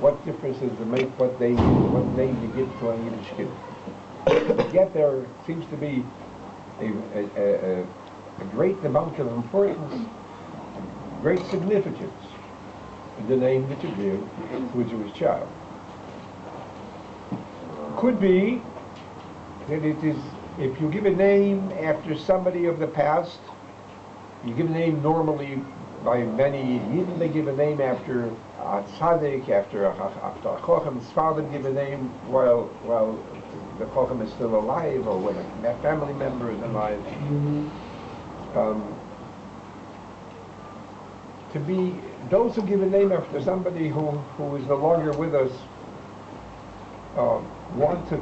what difference does it make what name you give to a Yiddish kid? Yet there seems to be a great amount of importance, great significance in the name that you give to a Jewish child. Could be that it is, if you give a name after somebody of the past, you give a name normally by many Yidden, they give a name after a tzaddik, after a chocham's father give a name while the chocham is still alive, or when a family member is alive. To be those who give a name after somebody who is no longer with us want to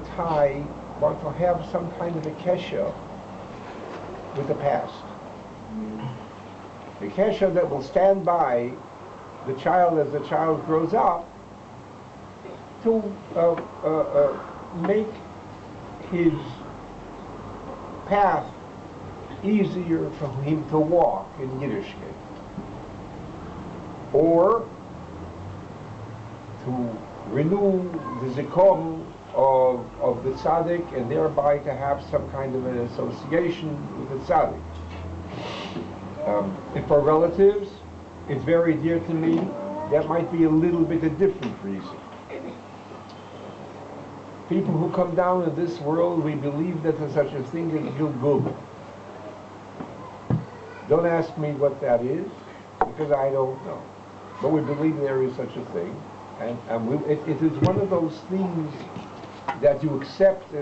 have some kind of a kesha with the past. A kesha that will stand by the child as the child grows up to make his path easier for him to walk in Yiddishkeit, or to renew the zikaron of the tzaddik, and thereby to have some kind of an association with the tzaddik. If for relatives, it's very dear to me, that might be a little bit a different reason. People who come down in this world, we believe that there's such a thing as Gilgul. Don't ask me what that is, because I don't know. But we believe there is such a thing. And it is one of those things that you accept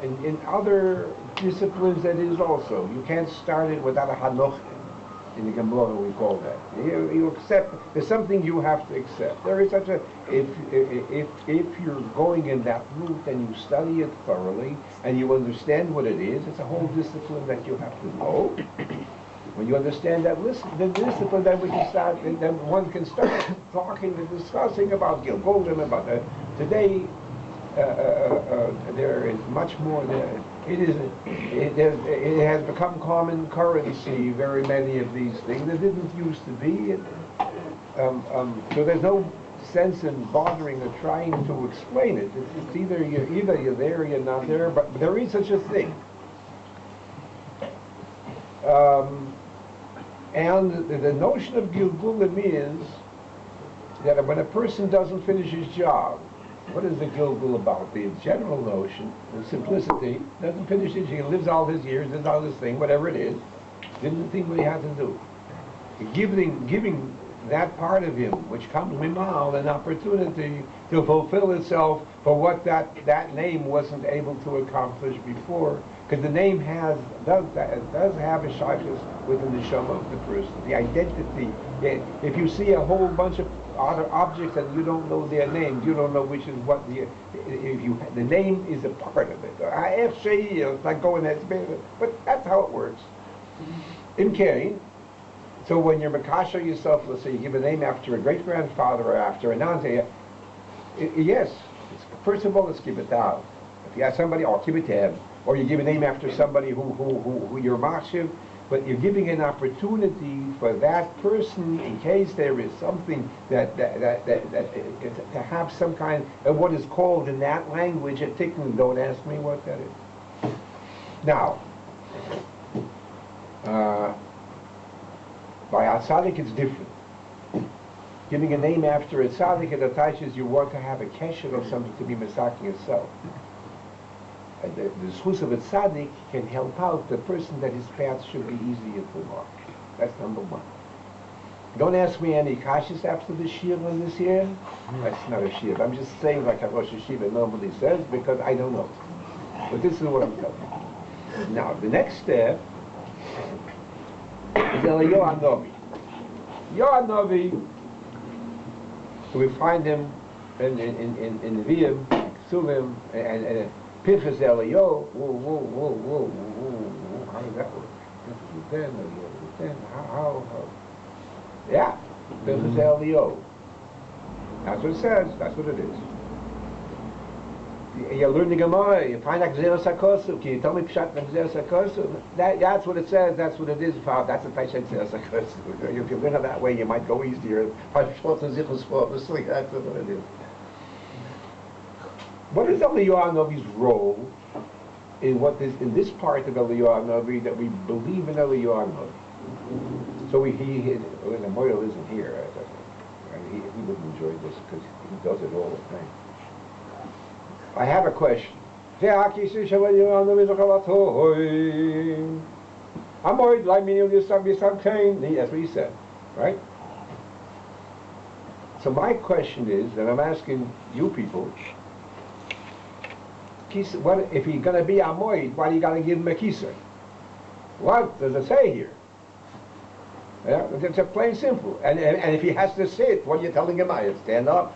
in other disciplines. That is also. You can't start it without a hanoch. In the Gemara we call that. You accept. There's something you have to accept. There is such a. If you're going in that route and you study it thoroughly and you understand what it is, it's a whole discipline that you have to know. When you understand that, the discipline, then we can start. Then one can start talking and discussing about Gilguldim, about today. There is much more there. It has become common currency, very many of these things. It didn't used to be. So there's no sense in bothering or trying to explain it. It's either you're there or you're not there, but there is such a thing. And the notion of Gilgulim is that when a person doesn't finish his job, what is the Gilgul about? The general notion, the simplicity, doesn't finish it, he lives all his years, does all this thing, whatever it is, didn't think what he had to do. Giving that part of him, which comes mimal, an opportunity to fulfill itself for what that name wasn't able to accomplish before, because the name does have a shaykhus within the neshama of the person, the identity. If you see a whole bunch of other objects and you don't know their names, you don't know which is what the name is a part of it. It's like going that, but that's how it works. In Kane, so when you're makasha yourself, let's say you give a name after a great grandfather or after an aunt, yes, first of all, let's give it down. If you ask somebody, I'll give it to him. Or you give a name after somebody who you're machshiv, but you're giving an opportunity for that person in case there is something that to have some kind of what is called in that language a tikkun. Don't ask me what that is. Now, by a tzaddik it's different. Giving a name after a tzaddik, it attaches you want to have a kesher of something to be masaking itself. The schus of a tzaddik can help out the person that his path should be easier to walk. That's number one. Don't ask me any kashas after the shir on this year. That's not a shir. I'm just saying like a Rosh Hashiva normally says because I don't know. But this is what I'm telling you. Now, the next step is Eliyahu Hanavi. Yohanavi, we find him in Nevi'im, Ksuvim, and Pinchas Eliyahu. Whoa. How does that work? Then, how? Yeah, Pinchas Eliyahu. That's what it says. That's what it is. You learn the Gemara, you find Akzeres HaKosu. Can you tell me Pshat Akzeres HaKosu? That's what it says, that's what it is. That's the Pshat Akzeres HaKosu. If you learn it that way, you might go easier. That's what it is. What is Eliyahu Novi's role in this part of Eliyahu Novi that we believe in Eliyahu Novi? So the Moyle isn't here. He wouldn't enjoy this because he does it all the time. I have a question. That's what he said, right? So my question is, and I'm asking you people, what if he's going to be Amoid, why do you got to give him a Kisar? What does it say here? Yeah, it's a plain simple. And if he has to sit, what are you telling him? I stand up.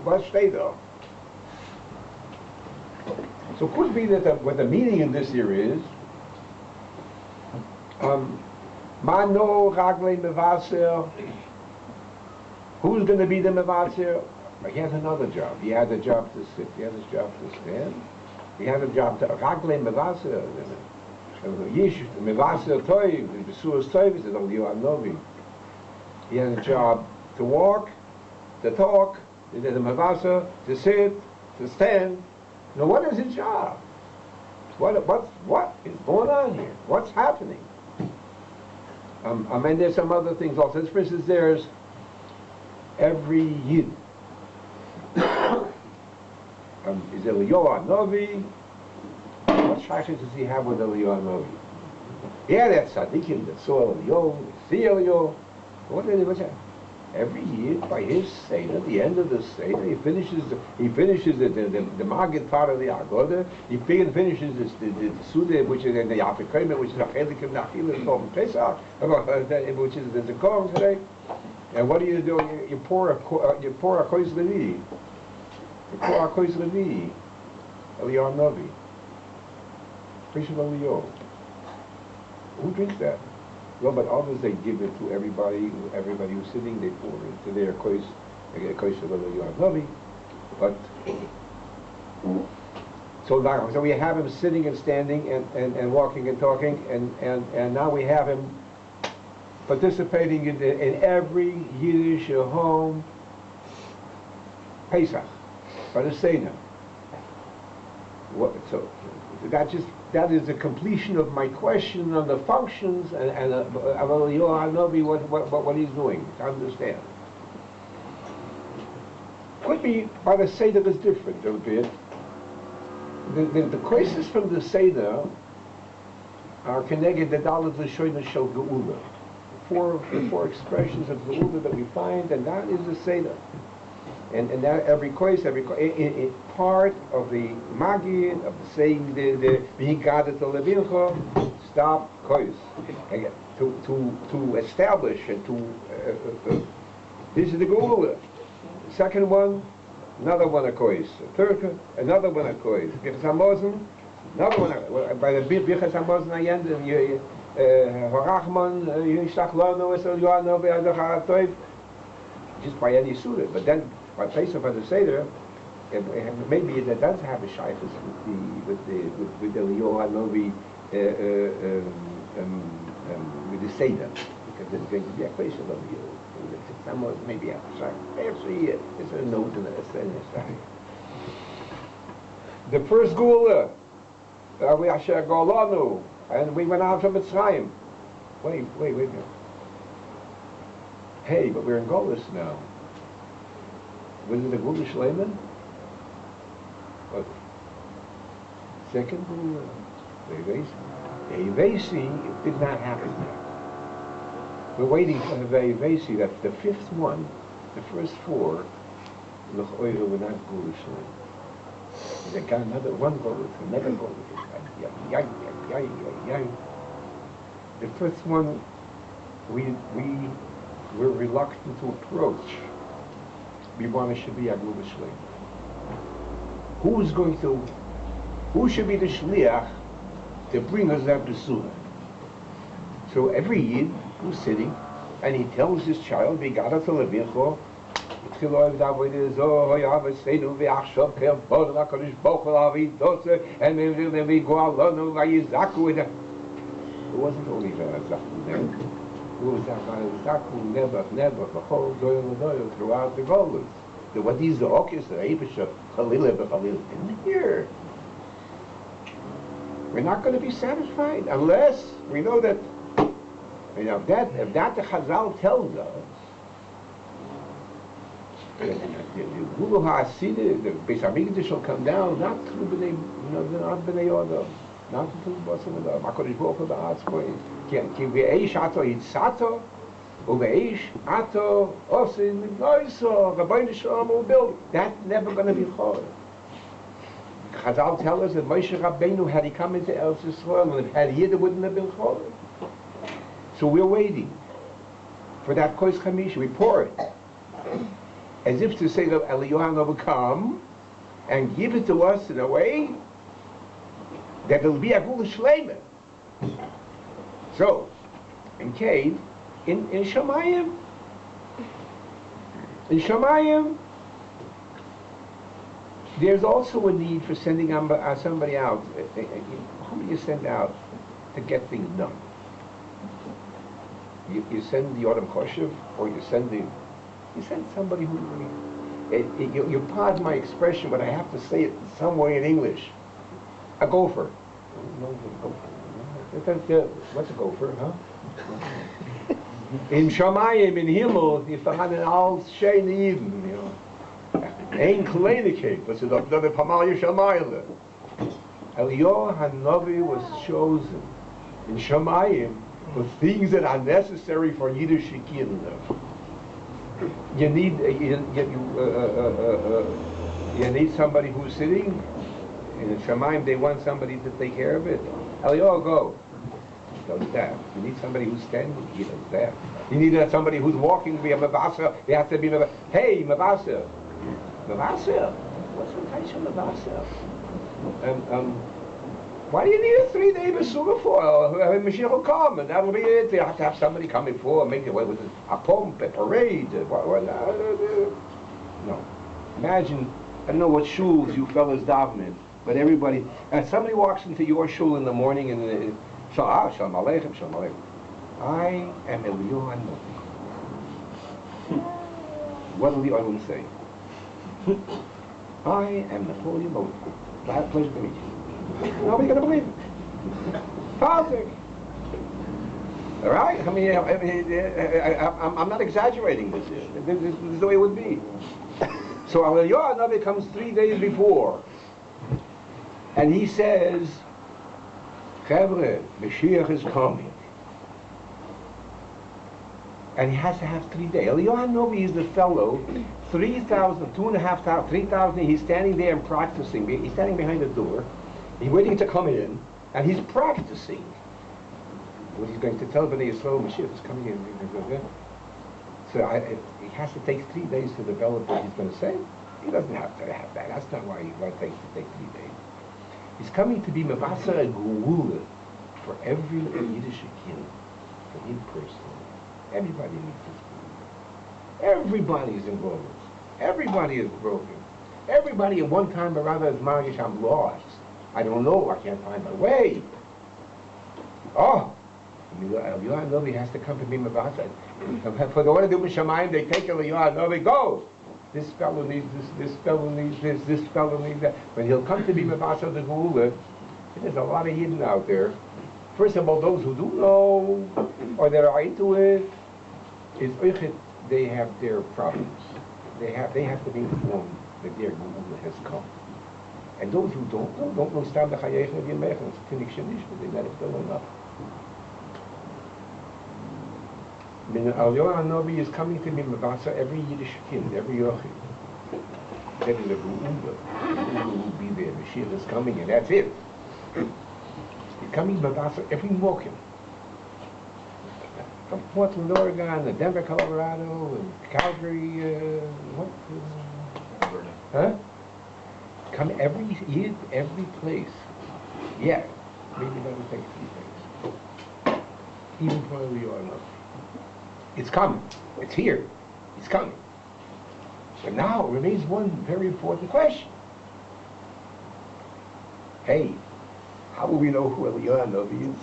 What stay there? So it could be that what the meaning in this here is Mano Ragle Mevaser. Who's going to be the Mevaser? He has another job. He has a job to sit. He has a job to stand. He has a job to Ragle Mevaser. Mevaser Toiv, Besuas Toiv is Eliyahu Novi. He has a job to walk, to talk, to Mevaser, to sit, to stand. Now, what is his job? What is going on here? What's happening? And there's some other things also. For instance, there's every Yid. Is Eliyahu Novi? What shaykhs does he have with Eliyahu Novi? Yeah, that's tzaddikim that saw Eliyahu, see Eliyahu. What's that? Every year, by his Seder, at the end of the Seder, he finishes the Maggid part of the Agoda. He finishes the Suda, which is in the Afikoyim, which is Achelikim Nachil, called Pesach, which is the Zikorim today. And what do? You pour a Kois Levi. You pour a Kois Levi, Eliyahu Novi. Priest of Eliyahu. Who drinks that? Well, but others, they give it to everybody who's sitting, they pour it to their kois of Eliyahu Novi. But so we have him sitting and standing and walking and talking, and now we have him participating in every Yiddish home Pesach by the Seder. So that is the completion of my question on the functions and of Eliyahu Novi, what he's doing, to understand. Could be by the Seder is different a bit. The questions from the Seder are connected to Dalet L'Shoyna Shel Geula. The four expressions of Geula that we find, and that is the Seder. And that every part of the Magid, of the saying the V'higada to Levincha, stop kois. To establish and to this is the Geula. The second one, another one a kois. Third, another one a kois. Bichas Hamazon, another one. By the Bichas Hamazon I end Harachman Yishlach Lanu Es Eliyahu Novi Adachar Toiv. Just by any surah, but then by place of the Seder, maybe that does have a shaykhs with Eliyahu Novi with the Seder, because there's going to be a place of Eliyahu. Someone maybe have a shaykhs. Actually, it's a note in the The first Geula, we Asher Golanu, and we went out from Mitzrayim. Wait. Hey, but we're in Golis now. Was it the Geula Shleiman? What? Second Geula? Ve'ivesi did not happen yet. We're waiting for the Ve'ivesi. That's the fifth one. The first four, L'choira were not Geula Shleiman. They got another one Golis, another Golis. The first one, we're reluctant to approach. We want to should be Aglu B'Shleim. Who should be the Shliach to bring us that B'Sulah? So every Yid who's sitting, and he tells his child, V'gada to Levincho, התחיל אוהב דאבוי דזו, אוהב אצלנו ועכשיו כבוד לקדוש ברוך הוא להביא דוסה, and we go alone, ויזעקו את זה. It wasn't only Zaku there. It was Zaku, Nebuch, Bechol, Doyle, throughout the Golas. What these the Okis, the Abisha, Khalil, in here. We're not going to be satisfied unless we know that, if that the Chazal tells us, the Gulu HaAsida, the Beis HaMikdash will come down, not through not B'nai Odom, not through Bostoner Rebbi. HaKadosh Baruch Hu ba'atzmo, ki ve'eish ato yitzato, uve'eish ato osin midnoiso, Rabbeinu Shalom will build. That's never going to be chor. Chazal tell us that Moshe Rabbeinu, had he come into Eretz Yisrael, and had he, it wouldn't have been chor. So we're waiting for that Kois Chamish report, as if to say that Eliyahu will come and give it to us in a way that will be a Gula Shleima. So, in cave, in Shamayim, there's also a need for sending somebody out. Who do you send out to get things done? You send the Odom Choshev, or you send somebody who, you pardon my expression, but I have to say it some way in English. A gopher. What's a gopher, huh? In Shamayim, in Himmel, you find an all Shein Eden, Ein Kleinikeit, but it's another Pamal Yishamayim. Eliyahu HaNavi was chosen in Shamayim for things that are necessary for Yiddish Shekinah. You need somebody who's sitting in Shamayim. They want somebody to take care of it. Eliyahu, go. He does that. You need somebody who's standing. He does that. You need somebody who's walking. We have Mavasa. They have to be Mavasa. Hey, Mavasa. Mavasa. What's the type of Mavasa? Why do you need a 3-day Besugah for? Mashiach will come, and that'll be it. You have to have somebody come before, make it with a pomp, a parade. No. Imagine, I don't know what shuls you fellas daven in, but everybody, somebody walks into your shul in the morning and Shalom Aleichem, Shalom Aleichem. I am Eliyahu HaNavi. What will the other one say? I am the Holy Moses. I have pleasure to meet you. Nobody's going to believe it. Politics. All right? I mean, I'm not exaggerating this. This is the way it would be. So Eliyahu HaNavi comes 3 days before, and he says, Chevre, Mashiach is coming. And he has to have 3 days. Eliyahu HaNavi is the fellow, 3,000, 2,500, 3,000, he's standing there and practicing. He's standing behind the door. He's waiting to come in, and he's practicing. What he's going to tell Bnei Yisrael, Mashiach is coming in. So he has to take 3 days to develop what he's going to say. He doesn't have to have that. That's not why he takes 3 days. He's coming to be Mavasa Gula for every Yiddish kid, for him personally. Everybody needs this. Everybody is involved. Everybody is broken. Everybody at one time or other is Margish, I'm lost. I don't know, I can't find my way. Oh! Eliyahu HaNavi has to come to be Mavasa. For the one to do Mishamayim, they take Eliyahu HaNavi, go! This fellow needs this fellow needs this fellow needs that. When he'll come to be Mavasa the Gula, there's a lot of Yidden out there. First of all, those who do know, or that are into it, they have their problems. They have to be informed that their Gula has come. And those who don't know Stam B'Chayech and Yemech, and Tinik Shenish, but they let it go enough. Eliyahu HaNavi is coming to be Mavasa every Yiddish kind, every Yochid. That is a Gula. will be there. Mashiach is coming, and that's it. He's coming Mavasa every Mokim. From Portland, Oregon, and Denver, Colorado, and Calgary, Alberta. Huh? Come every year, every place. Yeah, maybe that will take 3 days. Even for Eliyahu HaNavi. It's coming. It's here. It's coming. But now remains one very important question. Hey, how will we know who Eliyahu Novi is?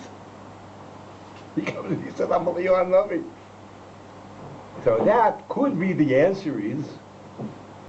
He comes and he said, I'm Eliyahu Novi. So that could be the answer is